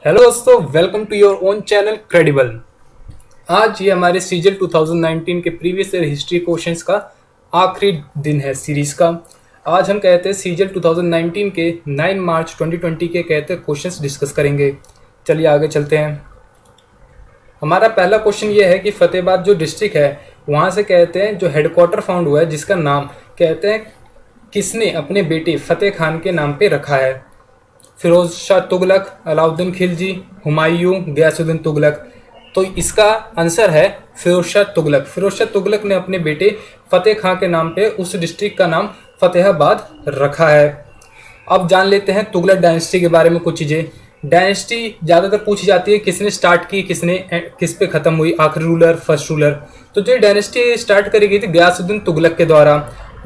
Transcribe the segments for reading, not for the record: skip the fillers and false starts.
Hello दोस्तों, welcome to your own channel Credible. आज ये हमारे सीजल 2019 के प्रीवियस ईयर हिस्ट्री क्वेश्चंस का आखिरी दिन है सीरीज का। आज हम कहते हैं सीजल 2019 के 9 मार्च 2020 के कहते हैं क्वेश्चंस डिस्कस करेंगे। चलिए आगे चलते हैं। हमारा पहला क्वेश्चन ये है कि फतेहाबाद जो डिस्ट्रिक्ट है वहाँ से कहते हैं जो हेडक्वार्टर फाउंड हुआ है जिसका नाम कहते हैं किसने अपने बेटे फतेह खान के नाम पे रखा है। फिरोज शाह तुगलक, अलाउद्दीन खिलजी, हुमायूं, गयासुद्दीन तुगलक। तो इसका आंसर है फिरोज शाह तुगलक। फिरोज शाह तुगलक ने अपने बेटे फतेह खां के नाम पे उस डिस्ट्रिक्ट का नाम फतेहाबाद रखा है। अब जान लेते हैं तुगलक डायनेस्टी के बारे में कुछ चीज़ें। डायनेस्टी ज़्यादातर पूछी जाती है किसने स्टार्ट की, किस पे ख़त्म हुई, आखिरी रूलर, फर्स्ट रूलर। तो जो डायनेस्टी स्टार्ट करी गई थी गयासुद्दीन तुगलक के द्वारा।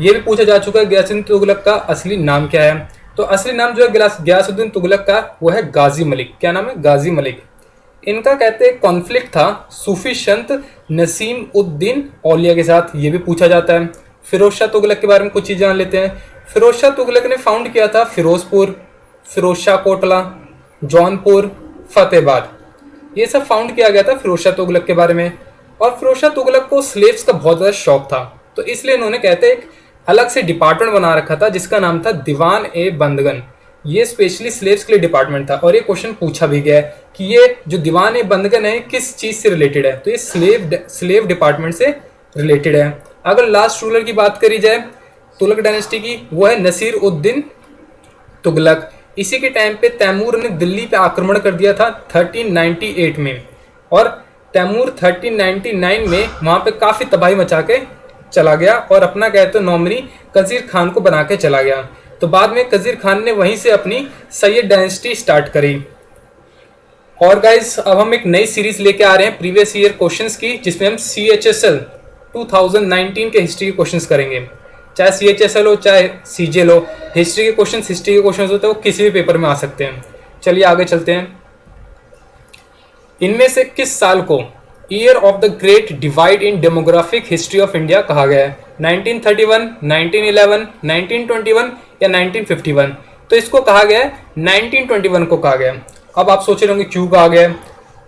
ये भी पूछा जा चुका है गयासुद्दीन तुगलक का असली नाम क्या है। तो असली नाम जो है गयासुद्दीन तुगलक का वो है गाजी मलिक। क्या नाम है? गाजी मलिक। इनका कहते हैं कॉन्फ्लिक्ट था सूफी संत नसीम उद्दीन औलिया के साथ। ये भी पूछा जाता है। फिरोज शाह तुगलक के बारे में कुछ चीज़ जान लेते हैं। फिरोज शाह तुगलक ने फाउंड किया था फिरोजपुर, फिरोज शाह कोटला, जौनपुर, फतेहाबाद। ये सब फाउंड किया गया था फिरोज शाह तुगलक के बारे में। और फिरोज शाह तुगलक को स्लेव्स का बहुत ज़्यादा शौक था, तो इसलिए इन्होंने कहते हैं एक अलग से डिपार्टमेंट बना रखा था जिसका नाम था दीवान ए बंदगन। ये स्पेशली स्लेव्स के लिए डिपार्टमेंट था। और ये क्वेश्चन पूछा भी गया है कि ये जो दीवान ए बंदगन है किस चीज़ से रिलेटेड है। तो ये स्लेव डिपार्टमेंट से रिलेटेड है। अगर लास्ट रूलर की बात करी जाए तुगलक डायनेस्टी की, वो है नसीर उद्दीन तुगलक। इसी के टाइम पे तैमूर ने दिल्ली पे आक्रमण कर दिया था 1398 में। और तैमूर 1399 में वहाँ पे काफ़ी तबाही मचा के चला गया और अपना कहते हैं नॉमिनी कजीर खान को बना के चला गया। तो बाद में कजीर खान ने वहीं से अपनी सैयद डायनेस्टी स्टार्ट करी। और गाइस अब हम एक नई सीरीज लेके आ रहे हैं प्रीवियस ईयर क्वेश्चंस की, जिसमें हम CHSL 2019 के हिस्ट्री के क्वेश्चंस करेंगे। चाहे CHSL हो चाहे CGL हो, हिस्ट्री के क्वेश्चंस होते हैं वो किसी भी पेपर में आ सकते हैं। चलिए आगे चलते हैं। इनमें से किस साल को year of the great divide in demographic history of India कहा गया है? 1931, 1911, 1921 या 1951? तो इसको कहा गया है 1921 को कहा गया। अब आप सोच रहे होंगे क्यों कहा गया है।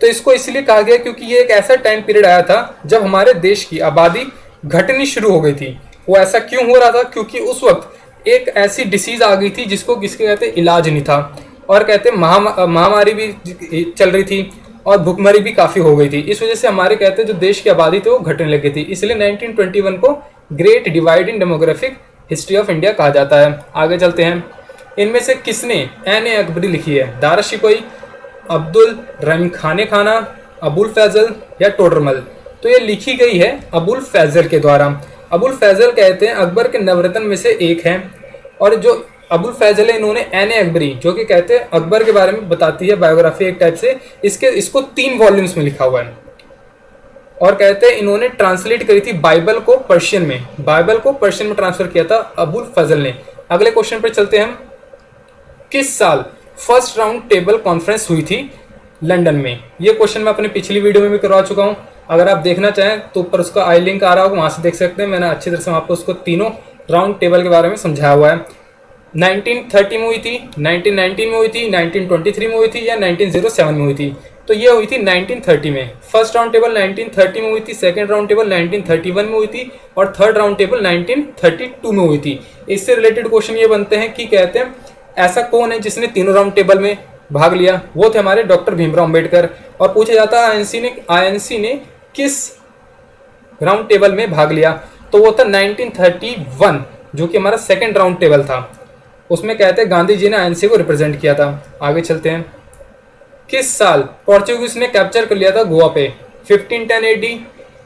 तो इसको इसलिए कहा गया क्योंकि ये एक ऐसा टाइम पीरियड आया था जब हमारे देश की आबादी घटनी शुरू हो गई थी। वो ऐसा क्यों हो रहा था? क्योंकि उस वक्त एक ऐसी डिसीज आ गई थी जिसके कहते इलाज नहीं था। और कहते महामारी भी चल रही थी और भुखमरी भी काफ़ी हो गई थी। इस वजह से हमारे कहते जो देश की आबादी थी वो घटने लगी थी। इसलिए 1921 को great divide in demographic history of India कहा जाता है। आगे चलते हैं। इनमें से किसने एन अकबरी लिखी है? दाराशिकोई, अब्दुल रहीम खाना, अबुल फैजल या टोडरमल? तो ये लिखी गई है अबुल फैजल के द्वारा। अबुल फैजल कहते हैं अकबर के नवरत्न में से एक हैं। और जो अबुल फैजल है इन्होंने एन अकबरी जो कि कहते हैं अकबर के बारे में बताती है बायोग्राफी एक टाइप से, इसको 3 वॉल्यूम्स में लिखा हुआ है। और कहते हैं इन्होंने ट्रांसलेट करी थी बाइबल को पर्शियन में ट्रांसफर किया था अबुल फजल ने। अगले क्वेश्चन पर चलते हैं हम। किस साल फर्स्ट राउंड टेबल कॉन्फ्रेंस हुई थी लंदन में? ये क्वेश्चन मैं अपने पिछली वीडियो में भी करवा चुका हूँ। अगर आप देखना चाहें तो ऊपर उसका आई लिंक आ रहा होगा, वहाँ से देख सकते हैं। मैंने अच्छी तरह से आपको उसको तीनों राउंड टेबल के बारे में समझाया हुआ है। 1930 में हुई थी, 1919 में हुई थी, 1923 में हुई थी या 1907 में हुई थी? तो ये हुई थी 1930 में। फर्स्ट राउंड टेबल 1930 में हुई थी, सेकंड राउंड टेबल 1931 में हुई थी और थर्ड राउंड टेबल 1932 में हुई थी। इससे रिलेटेड क्वेश्चन ये बनते हैं कि कहते हैं ऐसा कौन है जिसने तीनों राउंड टेबल में भाग लिया? वो थे हमारे डॉक्टर भीमराव अम्बेडकर। और पूछा जाता है INC ने किस राउंड टेबल में भाग लिया? तो वो था 1931 जो कि हमारा सेकेंड राउंड टेबल था। उसमें कहते हैं गांधी जी ने INC को रिप्रेजेंट किया था। आगे चलते हैं। किस साल पोर्चुगीज ने कैप्चर कर लिया था गोवा पे? 1510 AD,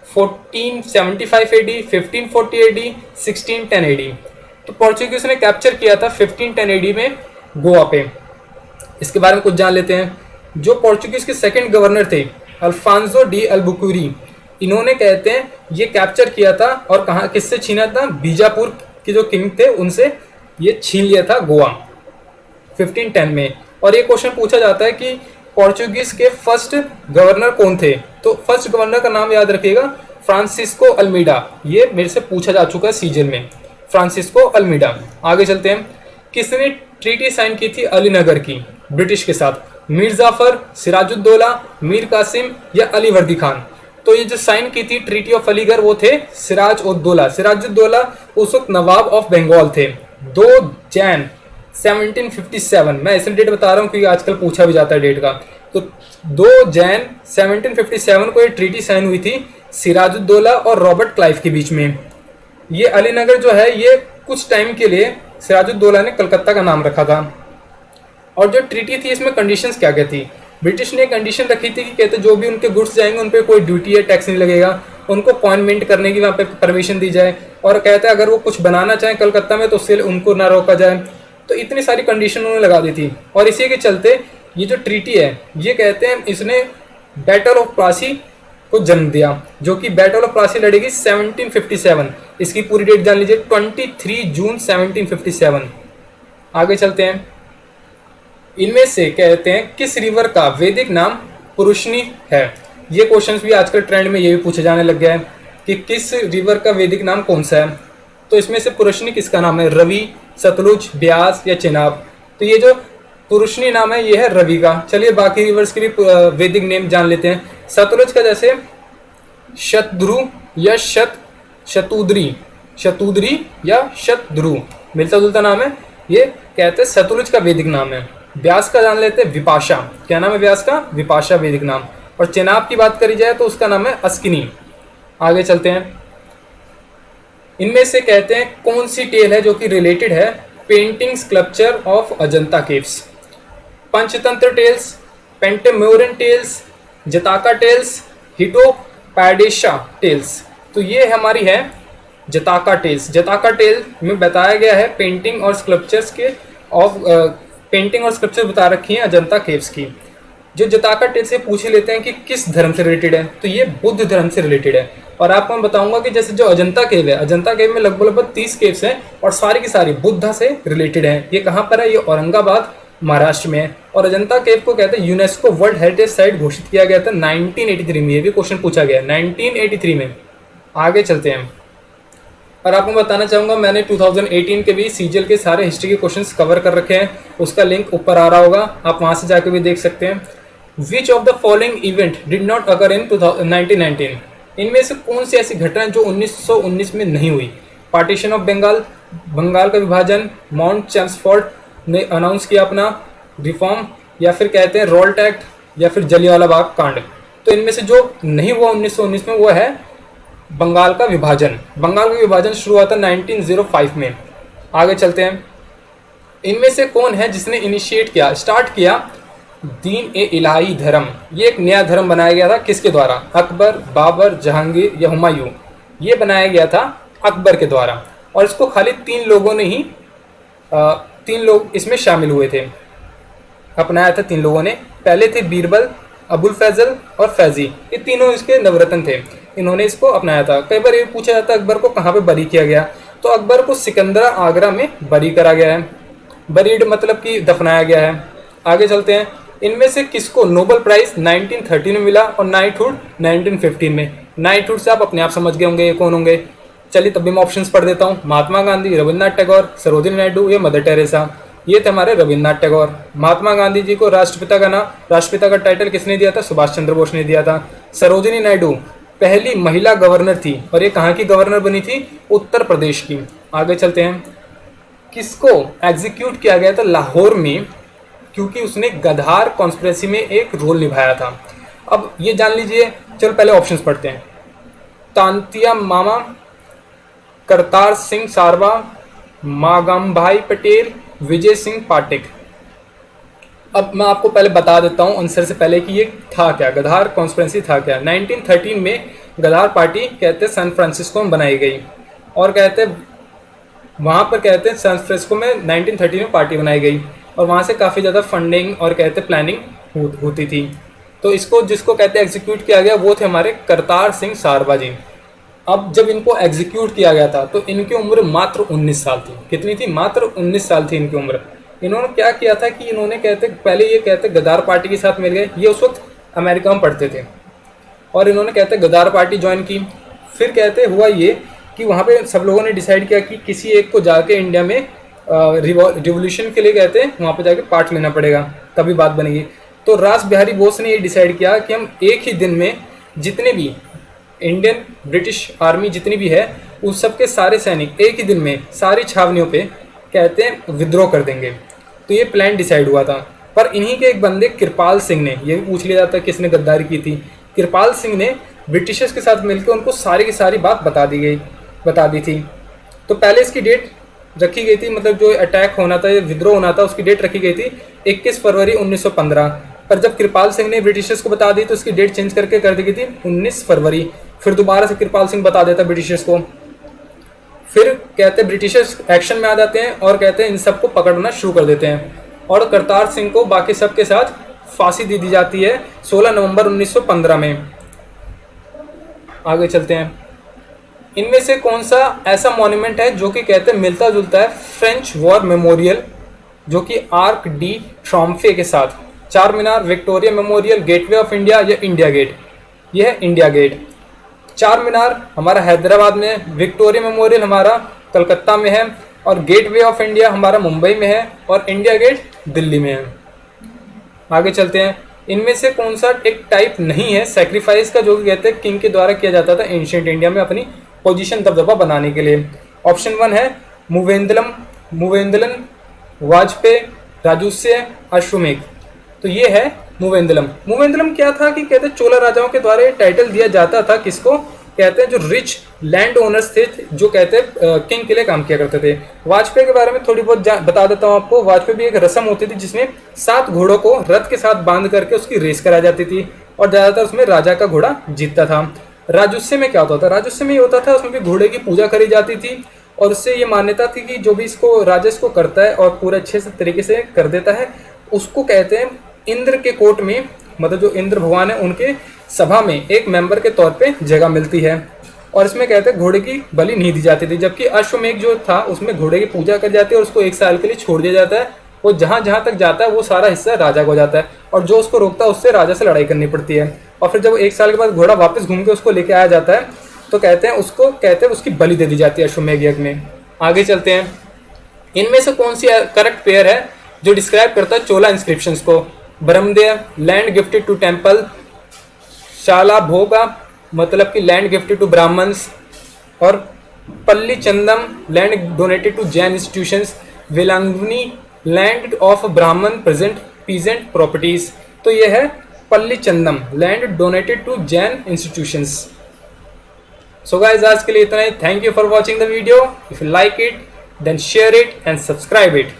1475 AD, 1540 AD, 1610 AD? तो पोर्चुगीज ने कैप्चर किया था 1510 AD में गोवा पे। इसके बारे में कुछ जान लेते हैं। जो पोर्चुगीज के सेकंड गवर्नर थे अल्फांसो डी अल्बुकुरी, इन्होंने कहते हैं ये कैप्चर किया था और कहाँ किससे छीना था? बीजापुर के जो किंग थे उनसे ये छीन लिया था गोवा 1510 में। और ये क्वेश्चन पूछा जाता है कि पोर्चुगीज के फर्स्ट गवर्नर कौन थे? तो फर्स्ट गवर्नर का नाम याद रखिएगा, फ्रांसिस्को अल्मीडा। ये मेरे से पूछा जा चुका है सीजन में, फ्रांसिस्को अल्मीडा। आगे चलते हैं। किसने ट्रीटी साइन की थी अलीनगर की ब्रिटिश के साथ? मीर जाफर, सिराजुद्दौला, मीर कासिम या अली वर्दी खान। तो ये जो साइन की थी ट्रीटी ऑफ अलीगढ़ वो थे सिराजुद्दौला। सिराजुद्दौला उस वक्त नवाब ऑफ बंगाल थे। 2 जैन 1757, मैं इसलिए डेट बता रहा हूँ क्योंकि आजकल पूछा भी जाता है डेट का। तो 2 जैन 1757 को ये ट्रीटी साइन हुई थी सिराजुद्दौला और रॉबर्ट क्लाइव के बीच में। ये अलीनगर जो है ये कुछ टाइम के लिए सिराजुद्दौला ने कलकत्ता का नाम रखा था। और जो ट्रीटी थी इसमें कंडीशंस क्या क्या थी? ब्रिटिश ने कंडीशन रखी थी कि कहते जो भी उनके गुड्स जाएंगे उन पर कोई ड्यूटी या टैक्स नहीं लगेगा, उनको कॉइन मिंट करने की वहाँ पे परमिशन दी जाए, और कहते हैं अगर वो कुछ बनाना चाहें कलकत्ता में तो उससे उनको ना रोका जाए। तो इतनी सारी कंडीशन उन्होंने लगा दी थी। और इसी के चलते ये जो ट्रीटी है ये कहते हैं इसने बैटल ऑफ प्लासी को जन्म दिया, जो कि बैटल ऑफ प्लासी लड़ेगी 1757। इसकी पूरी डेट जान लीजिए 23 जून 1757। आगे चलते हैं। इनमें से कहते हैं किस रिवर का वैदिक नाम पुरुषनी है? ये क्वेश्चंस भी आजकल ट्रेंड में ये भी पूछे जाने लग गया है कि किस रिवर का वैदिक नाम कौन सा है। तो इसमें से पुरुषनी किसका नाम है? रवि, सतलुज, ब्यास या चिनाब। तो ये जो पुरुषनी नाम है ये है रवि का। चलिए बाकी रिवर्स के भी वैदिक नेम जान लेते हैं। सतलुज का जैसे शतद्रु या शतुद्री या शतद्रु, मिलता जुलता नाम है। ये कहते हैं सतलुज का वैदिक नाम है। व्यास का जान लेते हैं विपाशा। क्या नाम है व्यास का? विपाशा वैदिक नाम। और चेनाब की बात करी जाए तो उसका नाम है अस्किनी। आगे चलते हैं। इनमें से कहते हैं कौन सी टेल है जो कि रिलेटेड है painting sculpture of Ajanta caves? Panchatantra tales, पेंटेम्योरन tales, Jataka tales, Hitopadesha tales. तो ये हमारी है जताका टेल्स। जताका टेल में बताया गया है पेंटिंग और स्कल्पचर्स के पेंटिंग और स्कल्पचर बता रखी हैं अजंता केव्स की। जो जताका टेल से पूछ लेते हैं कि किस धर्म से रिलेटेड है, तो ये बुद्ध धर्म से रिलेटेड है। और आपको मैं बताऊंगा कि जैसे जो अजंता केव है, अजंता केव में लगभग 30 केव्स हैं और सारी की सारी बुद्धा से रिलेटेड हैं। ये कहाँ पर है? ये औरंगाबाद महाराष्ट्र में है। और अजंता केव को कहते हैं यूनेस्को वर्ल्ड हेरिटेज साइट घोषित किया गया था 1983 में। ये भी क्वेश्चन पूछा गया 1983 में। आगे चलते हैं। और आपको बताना चाहूँगा मैंने 2018 के भी सीजीएल के सारे हिस्ट्री के क्वेश्चंस कवर कर रखे हैं। उसका लिंक ऊपर आ रहा होगा, आप वहाँ से जाकर भी देख सकते हैं। Which of the following event did not occur in 1919? इनमें से कौन सी ऐसी घटना जो 1919 में नहीं हुई? पार्टीशन ऑफ बंगाल, बंगाल का विभाजन, माउंट चैम्सफोर्ड ने अनाउंस किया अपना रिफॉर्म, या फिर कहते हैं रोल्ट एक्ट, या फिर जलियांवाला बाग कांड। तो इनमें से जो नहीं हुआ 1919 में वो है बंगाल का विभाजन। बंगाल का विभाजन शुरू हुआ था 1905 में। आगे चलते हैं। इनमें से कौन है जिसने इनिशिएट किया, स्टार्ट किया दीन ए इलाही धर्म? ये एक नया धर्म बनाया गया था किसके द्वारा? अकबर, बाबर, जहांगीर या हुमायूं? ये बनाया गया था अकबर के द्वारा। और इसको खाली 3 लोगों ने ही 3 लोग इसमें शामिल हुए थे, अपनाया था 3 लोगों ने। पहले थे बीरबल, अबुल फैजल और फैजी। ये तीनों इसके नवरत्न थे, इन्होंने इसको अपनाया था। कई बार ये पूछा जाता है अकबर को कहाँ पे बरी किया गया, तो अकबर को सिकंदरा आगरा में बरी करा गया है। बरीड मतलब कि दफनाया गया है। आगे चलते हैं। इनमें से किसको नोबेल प्राइज 1913 में मिला और नाइटहुड 1915 में? नाइटहुड से आप अपने आप समझ गए होंगे ये कौन होंगे। चलिए तब भी मैं ऑप्शंस पढ़ देता हूँ। महात्मा गांधी, रविन्द्रनाथ टैगोर, सरोजिनी नायडू या मदर टेरेसा? ये थे हमारे रविन्द्रनाथ टैगोर। महात्मा गांधी जी को राष्ट्रपिता का टाइटल किसने दिया था? सुभाष चंद्र बोस ने दिया था। सरोजिनी नायडू पहली महिला गवर्नर थी, और ये कहाँ की गवर्नर बनी थी? उत्तर प्रदेश की। आगे चलते हैं। किसको एग्जीक्यूट किया गया था लाहौर में क्योंकि उसने गद्दार कॉन्स्पिरेसी में एक रोल निभाया था? अब ये जान लीजिए। चलो पहले ऑप्शंस पढ़ते हैं। तांतिया मामा, करतार सिंह सारवा, मागमभाई पटेल, विजय सिंह पाटिक। अब मैं आपको पहले बता देता हूँ आंसर से पहले कि ये था क्या, गद्दार कॉन्स्पिरेसी था क्या। 1913 में गद्दार पार्टी कहते हैं सैन फ्रांसिस्को में बनाई गई, और कहते हैं वहाँ पर कहते हैं सैन फ्रांसिस्को में 1913 में पार्टी बनाई गई, और वहाँ से काफ़ी ज़्यादा फंडिंग और कहते हैं प्लानिंग होती थी। तो इसको जिसको कहते हैं एग्जीक्यूट किया गया वो थे हमारे करतार सिंह सारवा जी। अब जब इनको एग्जीक्यूट किया गया था तो इनकी उम्र मात्र 19 साल थी। कितनी थी? मात्र 19 साल थी इनकी उम्र। इन्होंने क्या किया था कि इन्होंने कहते पहले ये कहते गद्दार पार्टी के साथ मिल गए। ये उस वक्त अमेरिका में पढ़ते थे और इन्होंने कहते गद्दार पार्टी ज्वाइन की। फिर कहते हुआ ये कि वहाँ पे सब लोगों ने डिसाइड किया कि किसी एक को जाके इंडिया में रिवॉल्यूशन के लिए कहते हैं वहाँ पे जाके पार्ट लेना पड़ेगा, तभी बात बनेगी। तो रास बिहारी बोस ने ये डिसाइड किया कि हम एक ही दिन में जितने भी इंडियन ब्रिटिश आर्मी जितनी भी है उस सब के सारे सैनिक एक ही दिन में सारी छावनियों पे कहते हैं विद्रोह कर देंगे। तो ये प्लान डिसाइड हुआ था। पर इन्हीं के एक बंदे कृपाल सिंह ने, ये भी पूछ लिया जाता है किसने गद्दारी की थी, कृपाल सिंह ने ब्रिटिशर्स के साथ मिलकर उनको सारी की सारी बात बता दी थी। तो पहले इसकी डेट रखी गई थी, मतलब जो अटैक होना था, विद्रोह होना था, उसकी डेट रखी गई थी 21 फरवरी 1915। पर जब कृपाल सिंह ने ब्रिटिशर्स को बता दी तो उसकी डेट चेंज करके कर दी गई थी 19 फरवरी। फिर दोबारा से कृपाल सिंह बता देता ब्रिटिशर्स को। फिर कहते ब्रिटिशर्स एक्शन में आ जाते हैं और कहते हैं इन सबको पकड़ना शुरू कर देते हैं और करतार सिंह को बाकी सब के साथ फांसी दे दी जाती है 16 नवंबर 1915 में। आगे चलते हैं। इनमें से कौन सा ऐसा मॉन्यूमेंट है जो कि कहते हैं मिलता जुलता है फ्रेंच वॉर मेमोरियल, जो कि आर्क डी ट्रायम्फे के साथ, Charminar, Victoria Memorial, Gateway of India या इंडिया गेट। यह है इंडिया गेट। चार मीनार हमारा हैदराबाद में है, विक्टोरिया मेमोरियल हमारा कलकत्ता में है और गेटवे ऑफ इंडिया हमारा मुंबई में है और इंडिया गेट दिल्ली में है। आगे चलते हैं। इनमें से कौन सा एक टाइप नहीं है सैक्रिफाइस का, जो कि कहते हैं किंग के द्वारा किया जाता था एंशिएंट इंडिया में अपनी पोजीशन दबदबा बनाने के लिए। ऑप्शन 1 है मुवेंदलन, वाजपेयी, राजूस्य, अश्वमेघ। तो ये है मुवेंदलम क्या था कि कहते चोला राजाओं के द्वारा ये टाइटल दिया जाता था किसको, कहते हैं जो रिच लैंड ओनर्स थे, जो कहते हैं किंग के लिए काम किया करते थे। वाजपेयी के बारे में थोड़ी बहुत बता देता हूँ आपको। वाजपेयी भी एक रस्म होती थी जिसमें 7 घोड़ों को रथ के साथ बांध करके उसकी रेस कराई जाती थी और ज़्यादातर उसमें राजा का घोड़ा जीतता था। राजस्व में क्या होता था, राजस्व में ये होता था उसमें भी घोड़े की पूजा करी जाती थी और उससे ये मान्यता थी कि जो भी इसको राजस्व को करता है और पूरे अच्छे से तरीके से कर देता है उसको कहते हैं इंद्र के कोर्ट में, मतलब जो इंद्र भगवान है उनके सभा में एक मेंबर के तौर पे जगह मिलती है। और इसमें कहते हैं घोड़े की बलि नहीं दी जाती थी, जबकि अश्वमेघ जो था उसमें घोड़े की पूजा कर जाती है और उसको 1 साल के लिए छोड़ दिया जाता है। वो जहाँ जहाँ तक जाता है वो सारा हिस्सा राजा को जाता है और जो उसको रोकता है उससे राजा से लड़ाई करनी पड़ती है। और फिर जब 1 साल के बाद घोड़ा वापस घूम के उसको लेके आया जाता है तो कहते हैं उसकी बलि दे दी जाती है अश्वमेघ यज्ञ में। आगे चलते हैं। इनमें से कौन सी करेक्ट पेयर है जो डिस्क्राइब करता है चोला इंस्क्रिप्शंस को। Brahmadeya, land gifted to temple, shalabhoga मतलब कि लैंड गिफ्टेड टू ब्राह्मण्स, और Pallichandam land donated to Jain institutions, वेलांगनी land of Brahmin present peasant properties. तो यह है Pallichandam land donated to Jain institutions. So guys आज के लिए इतना ही। Thank you for watching the video. If you like it then share it and subscribe it.